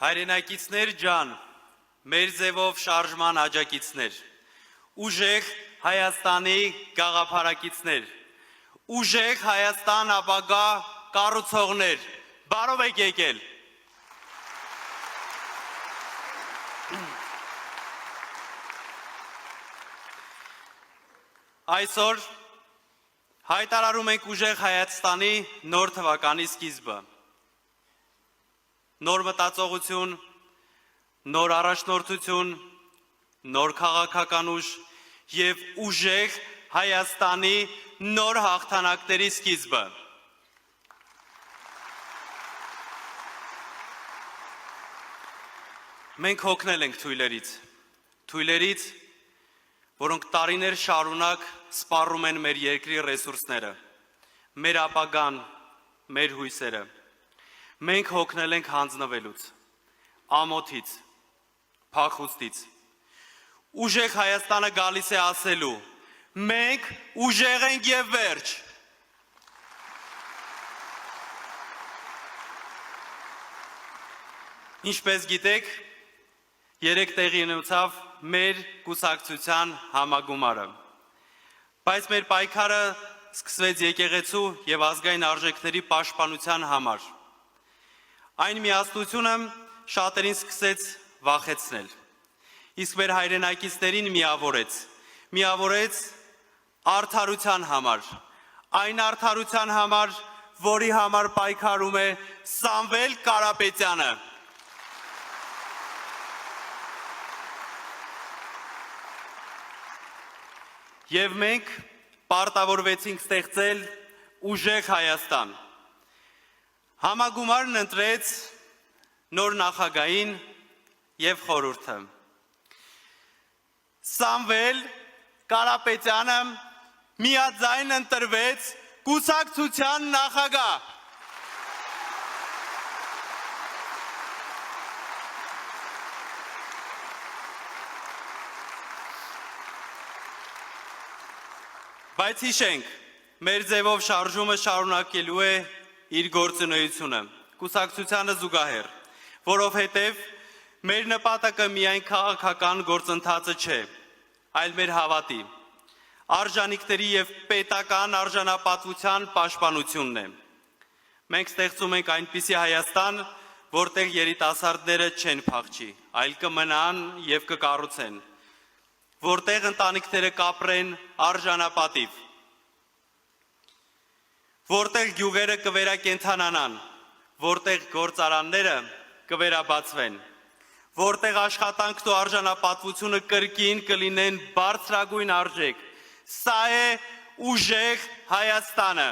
Հայրենակիցներ ջան, մեր ձևով շարժման աջակիցներ, ուժեղ Հայաստանի գաղափարակիցներ, ուժեղ Հայաստան ապագա կառուցողներ, բարով եք եկել։ Այսօր հայտարարում ենք ուժեղ Հայաստանի նոր թվականի սկիզբը։ Նոր մտածողություն, նոր առաջնորդություն, նոր քաղաքական ուժ և ուժեղ Հայաստանի նոր հաղթանակների սկիզբը։ Մենք հոգնել ենք թույլերից, որոնք տարիներ շարունակ սպառում են մեր երկրի ռեսուրսները, մեր ապագան, մեր հույսերը։ Մենք հոգնել ենք հանձնվելուց, ամոթից, փախուստից։ Ուժեղ Հայաստանը գալիս է ասելու. մենք ուժեղ ենք և վերջ։ Ինչպես գիտեք, երեկ տեղի ունեցավ մեր կուսակցության համագումարը, բայց մեր պայքարը սկսվեց եկեղեցու և ազգային արժեքների պաշտպանության համար։ Այն միասնությունը շատերին սկսեց վախեցնել, իսկ մեր հայրենակիցներին միավորեց արդարության համար, այն արդարության համար, որի համար պայքարում է Սամվել Կարապետյանը։ Եվ մենք պարտավորվեցինք ստեղծել ուժեղ Հայաստան։ Համագումարն ընտրեց նոր նախագահին և խորհուրդը։ Սամվել Կարապետյանը միաձայն ընտրվեց կուսակցության նախագահ։ Բայց հիշենք, մեր ձևով շարժումը շարունակելու է իր գործունեությունը, կուսակցությանը զուգահեռ, որովհետև մեր նպատակը միայն քաղաքական գործընթացը չէ, այլ մեր հավատի, արժանիքների և պետական արժանապատվության պաշտպանությունն է։ Մենք ստեղծում ենք այնպիսի Հայաստան, որտեղ երիտասարդները չեն փախչի, այլ կմնան և կկառուցեն, որտեղ ընտանիքները կապրեն արժանապատիվ, որտեղ գյուղերը կվերակենդանանան, որտեղ գործարանները կվերաբացվեն, որտեղ աշխատանքն ու արժանապատվությունը կրկին կլինեն բարձրագույն արժեք։ Սա է ուժեղ Հայաստանը։